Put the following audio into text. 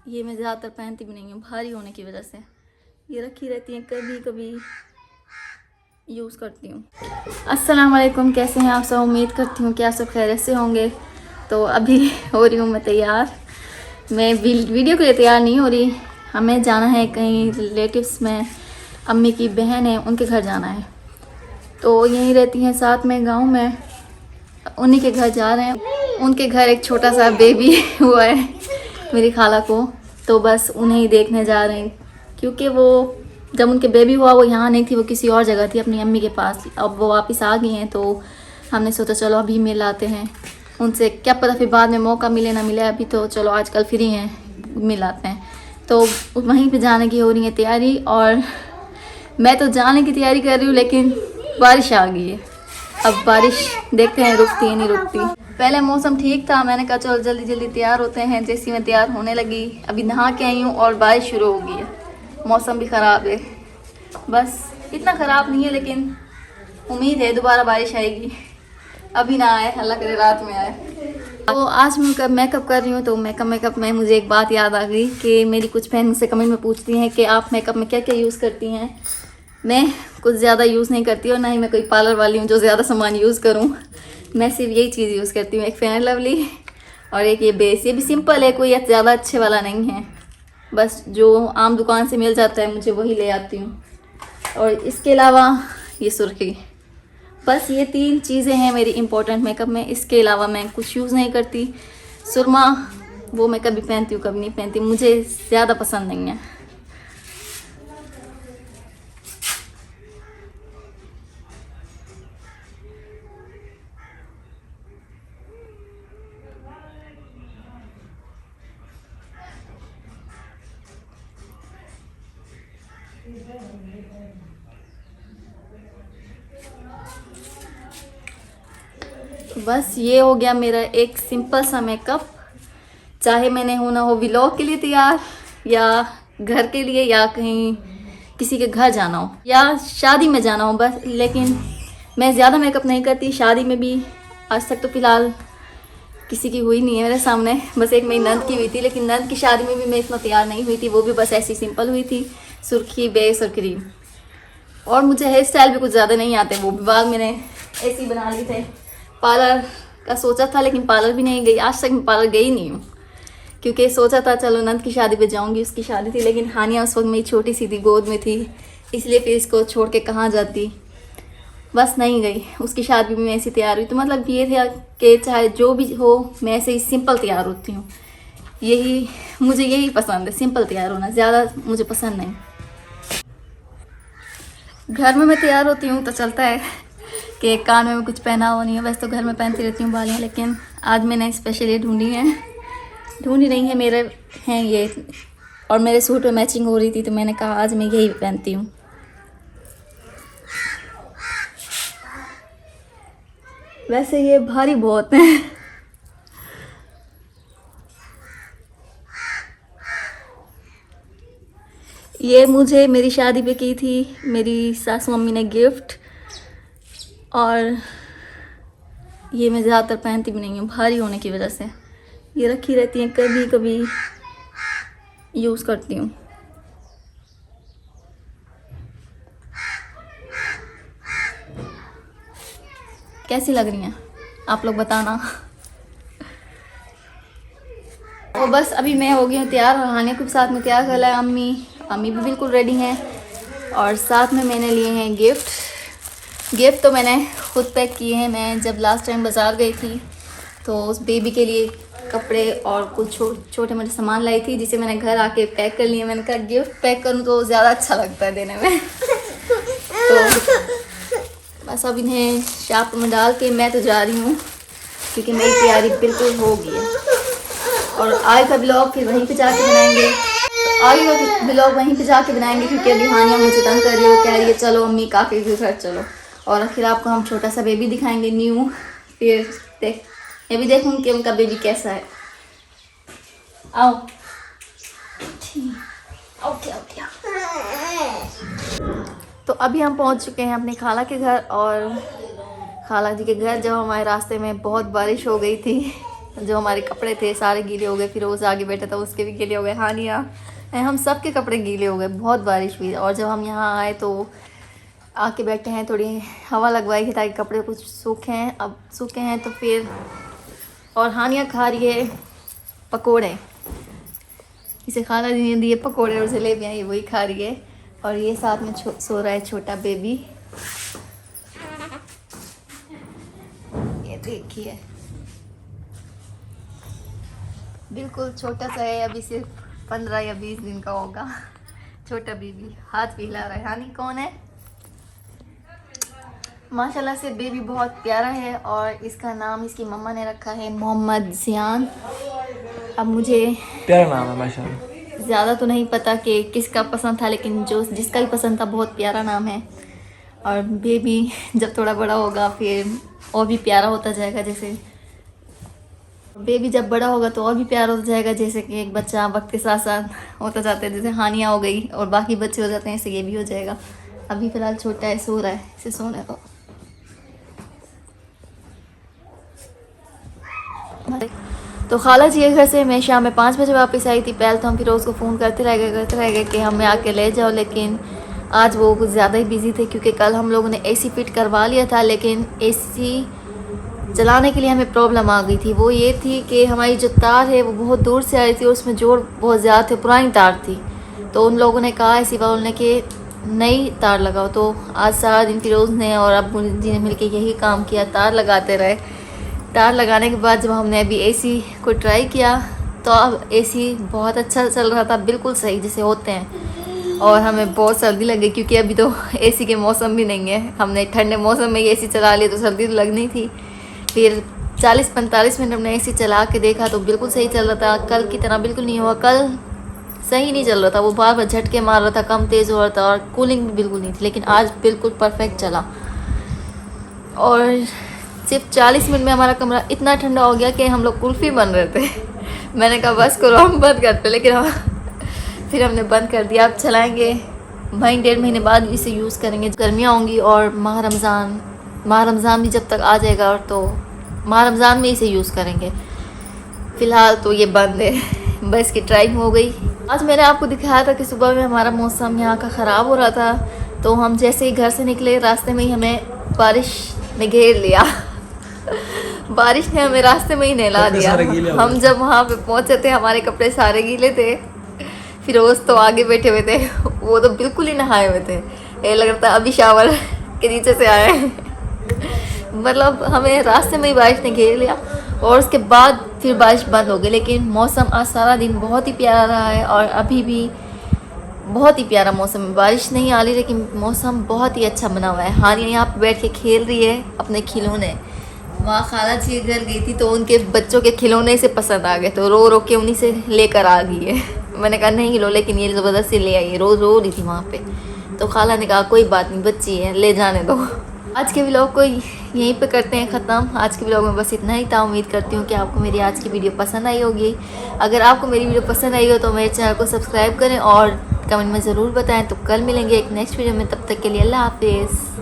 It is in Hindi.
ये मैं ज़्यादातर पहनती भी नहीं हूँ भारी होने की वजह से। ये रखी रहती हैं, कभी कभी यूज़ करती हूँ। अस्सलाम वालेकुम, कैसे हैं आप सब? उम्मीद करती हूँ कि आप सब खैरियत से होंगे। तो अभी हो रही हूँ मैं तैयार। मैं वीडियो के लिए तैयार नहीं हो रही। हमें जाना है कहीं रिलेटिव्स में, अम्मी की बहन है उनके घर जाना है। तो यहीं रहती हैं साथ में गांव में, उन्हीं के घर जा रहे हैं। उनके घर एक छोटा सा बेबी हुआ है मेरी खाला को, तो बस उन्हें ही देखने जा रहे हैं। क्योंकि वो जब उनके बेबी हुआ वो यहाँ नहीं थी, वो किसी और जगह थी अपनी अम्मी के पास। अब वो वापस आ गई हैं तो हमने सोचा चलो अभी मिल आते हैं उनसे। क्या पता फिर बाद में मौका मिले ना मिले, अभी तो चलो आजकल फ्री हैं, मिल आते हैं। तो वहीं पे जाने की हो रही है तैयारी, और मैं तो जाने की तैयारी कर रही हूँ लेकिन बारिश आ गई है। अब बारिश देखते हैं रुकती है नहीं रुकती। पहले मौसम ठीक था, मैंने कहा चलो जल्दी जल्दी तैयार होते हैं। जैसी मैं तैयार होने लगी, अभी नहा के आई हूँ और बारिश शुरू हो गई है। मौसम भी ख़राब है, बस इतना ख़राब नहीं है लेकिन उम्मीद है दोबारा बारिश आएगी। अभी ना आए, अल्लाह करे रात में आए। तो आज मैं मेकअप कर रही हूँ, तो मेकअप में मुझे एक बात याद आ गई कि मेरी कुछ बहन मुझसे कमेंट में पूछती हैं कि आप मेकअप में क्या क्या यूज़ करती हैं। मैं कुछ ज़्यादा यूज़ नहीं करती और ना ही मैं कोई पार्लर वाली हूँ जो ज़्यादा सामान यूज़ करूँ। मैं सिर्फ यही चीज़ यूज़ करती हूँ, एक फेयर लवली और एक ये बेस। ये भी सिंपल है, कोई ज़्यादा अच्छे वाला नहीं है, बस जो आम दुकान से मिल जाता है मुझे वही ले आती हूँ। और इसके अलावा ये सुर्खी, बस ये 3 चीज़ें हैं मेरी इम्पोर्टेंट मेकअप में। इसके अलावा मैं कुछ यूज़ नहीं करती। सुरमा वो मैं कभी पहनती हूँ कभी नहीं पहनती, मुझे ज़्यादा पसंद नहीं है। बस ये हो गया मेरा एक सिंपल सा मेकअप। चाहे मैंने होना हो व्लॉग के लिए तैयार, या घर के लिए, या कहीं किसी के घर जाना हो, या शादी में जाना हो, बस। लेकिन मैं ज़्यादा मेकअप नहीं करती। शादी में भी आज तक तो फ़िलहाल किसी की हुई नहीं है मेरे सामने, बस एक मेरी नंद की हुई थी। लेकिन नंद की शादी में भी मैं इतना तैयार नहीं हुई थी, वो भी बस ऐसी सिंपल हुई थी, सुर्खी बेस और क्रीम। और मुझे हेयर स्टाइल भी कुछ ज़्यादा नहीं आते, वो भी बाद मैंने ऐसे ही बना लिए थे। पार्लर का सोचा था लेकिन पार्लर भी नहीं गई, आज तक मैं पार्लर गई नहीं हूँ। क्योंकि सोचा था चलो नंद की शादी पे जाऊँगी, उसकी शादी थी, लेकिन हानिया उस वक्त मेरी छोटी सी थी, गोद में थी, इसलिए फिर इसको छोड़ के कहाँ जाती, बस नहीं गई। उसकी शादी में मैं ऐसी तैयार हुई। तो मतलब ये था कि चाहे जो भी हो मैं ऐसे ही सिंपल तैयार होती हूँ। मुझे यही पसंद है, सिंपल तैयार होना, ज़्यादा मुझे पसंद नहीं। घर में मैं तैयार होती हूँ तो चलता है कि कान में कुछ पहना हुआ नहीं है, वैसे तो घर में पहनती रहती हूँ बालियाँ। लेकिन आज मैंने स्पेशली ढूंढी नहीं है, मेरे हैं ये, और मेरे सूट में मैचिंग हो रही थी तो मैंने कहा आज मैं यही पहनती हूँ। वैसे ये भारी बहुत है। ये मुझे मेरी शादी पे की थी मेरी सासू मम्मी ने गिफ्ट, और ये मैं ज़्यादातर पहनती भी नहीं हूँ भारी होने की वजह से। ये रखी रहती हैं, कभी कभी यूज़ करती हूँ। कैसी लग रही हैं आप लोग बताना। तो बस अभी मैं हो गई हूँ तैयार, और हानिया को भी साथ में तैयार कर लिया। अम्मी भी बिल्कुल रेडी हैं, और साथ में मैंने लिए हैं गिफ्ट तो मैंने खुद पैक किए हैं। मैं जब लास्ट टाइम बाज़ार गई थी तो उस बेबी के लिए कपड़े और कुछ छोटे मोटे सामान लाई थी, जिसे मैंने घर आके पैक कर लिए। मैंने कहा गिफ्ट पैक करूँ तो ज़्यादा अच्छा लगता है देने में। तो बस अब इन्हें शाप में डाल के मैं तो जा रही हूँ, क्योंकि मेरी तैयारी बिल्कुल हो गई है। और आगे का ब्लॉग फिर वहीं पे जाके बनाएंगे, क्योंकि अभी हानिया मुझे तंग कर रही हो, कह रही है चलो अम्मी काके के घर चलो। और आखिर आपको हम छोटा सा बेबी दिखाएंगे न्यू, फिर मैं भी देखूँगी कि उनका बेबी कैसा है। आओ ओके। तो अभी हम पहुंच चुके हैं अपनी खाला के घर, और खाला जी के घर जब हमारे रास्ते में बहुत बारिश हो गई थी जो हमारे कपड़े थे सारे गीले हो गए। फिरोज़ आगे बैठा था, उसके भी गीले हो गए। हानिया हम सब के कपड़े गीले हो गए, बहुत बारिश हुई। और जब हम यहाँ आए तो आके बैठे हैं, थोड़ी हवा लगवाई है ताकि कपड़े कुछ सूखे हैं। अब सूखे हैं तो फिर, और हानिया खा रही है पकोड़े, इसे खाना नहीं दिए पकोड़े और जलेबियाँ, ये वही खा रही है। और ये साथ में सो रहा है छोटा बेबी, ये देखिए बिल्कुल छोटा सा है, अभी सिर्फ 15 या 20 दिन का होगा। छोटा बेबी हाथ भी हिला रहा है। हानी कौन है? माशाल्लाह से बेबी बहुत प्यारा है और इसका नाम इसकी मम्मा ने रखा है मोहम्मद ज़ियान। अब मुझे प्यारा नाम है माशाल्लाह। ज़्यादा तो नहीं पता कि किसका पसंद था, लेकिन जो जिसका भी पसंद था बहुत प्यारा नाम है। और बेबी जब थोड़ा बड़ा होगा फिर और भी प्यारा होता जाएगा। जैसे बेबी जब बड़ा होगा तो और भी प्यारा होता जाएगा, जैसे कि एक बच्चा वक्त के साथ साथ होता जाता है। जैसे हानिया हो गई और बाकी बच्चे हो जाते हैं, ऐसे ये भी हो जाएगा। अभी फ़िलहाल छोटा है, सो रहा है, इसे सोने दो। तो खाला जी के घर से मैं शाम में 5 बजे वापस आई थी। पहले तो हम फिर उसको फ़ोन करते रह गए कि हमें आके ले जाओ, लेकिन आज वो कुछ ज़्यादा ही बिज़ी थे क्योंकि कल हम लोगों ने एसी फिट करवा लिया था, लेकिन एसी चलाने के लिए हमें प्रॉब्लम आ गई थी। वो ये थी कि हमारी जो तार है वो बहुत दूर से आ रही थी और उसमें जोड़ बहुत ज़्यादा थे, पुरानी तार थी। तो उन लोगों ने कहा एसी वालों ने कि नई तार लगाओ। तो आज सारा दिन फिरोज़ ने और अब्बू जी ने मिलकर यही काम किया, तार लगाते रहे। तार लगाने के बाद जब हमने अभी एसी को ट्राई किया तो अब एसी बहुत अच्छा चल रहा था, बिल्कुल सही जैसे होते हैं। और हमें बहुत सर्दी लगी क्योंकि अभी तो एसी के मौसम भी नहीं है। हमने ठंडे मौसम में एसी चला लिया तो सर्दी तो लगनी थी। फिर 40-45 मिनट हमने एसी चला के देखा तो बिल्कुल सही चल रहा था। कल की तरह बिल्कुल नहीं हुआ, कल सही नहीं चल रहा था, वो बार बार झटके मार रहा था, कम तेज़ हो रहा था और कूलिंग भी बिल्कुल नहीं थी। लेकिन आज बिल्कुल परफेक्ट चला और सिर्फ 40 मिनट में हमारा कमरा इतना ठंडा हो गया कि हम लोग कुल्फ़ी बन रहे थे। मैंने कहा बस करो हम बंद करते, लेकिन हम फिर हमने बंद कर दिया। अब चलाएँगे भाई, 1.5 महीने बाद इसे यूज़ करेंगे। गर्मियाँ होंगी और माह रमज़ान भी जब तक आ जाएगा और तो माह रमज़ान में इसे यूज़ करेंगे। फ़िलहाल तो ये बंद है, बस की ड्राइव हो गई। आज मैंने आपको दिखाया था कि सुबह में हमारा मौसम यहाँ का ख़राब हो रहा था, तो हम जैसे ही घर से निकले रास्ते में ही हमें बारिश ने घेर लिया। बारिश ने हमें रास्ते में ही नहला दिया। हम जब वहाँ पे पहुँचे थे हमारे कपड़े सारे गीले थे। फिरोज़ तो आगे बैठे हुए थे, वो तो बिल्कुल ही नहाए हुए थे, ये लग रहा था अभी शावर के नीचे से आए। मतलब हमें रास्ते में ही बारिश ने घेर लिया और उसके बाद फिर बारिश बंद हो गई। लेकिन मौसम आज सारा दिन बहुत ही प्यारा रहा है और अभी भी बहुत ही प्यारा मौसम है। बारिश नहीं आ रही लेकिन मौसम बहुत ही अच्छा बना हुआ है। हानिया यहाँ पे बैठ के खेल रही है अपने खिलौने। वहाँ खाला जी के घर गई थी तो उनके बच्चों के खिलौने से पसंद आ गए, तो रो रो के उन्हीं से लेकर आ गई है। मैंने कहा नहीं लो, लेकिन ये ज़बरदस्ती ले आई, रोज़ रो रही थी वहाँ पे। तो खाला ने कहा कोई बात नहीं, बच्ची है, ले जाने दो। आज के व्लॉग को यहीं पे करते हैं ख़त्म। आज के व्लॉग में बस इतना ही था। उम्मीद करती हूँ कि आपको मेरी आज की वीडियो पसंद आई होगी। अगर आपको मेरी वीडियो पसंद आई हो तो मेरे चैनल को सब्सक्राइब करें और कमेंट में ज़रूर बताएं। तो कल मिलेंगे एक नेक्स्ट वीडियो में, तब तक के लिए अल्लाह हाफिज़।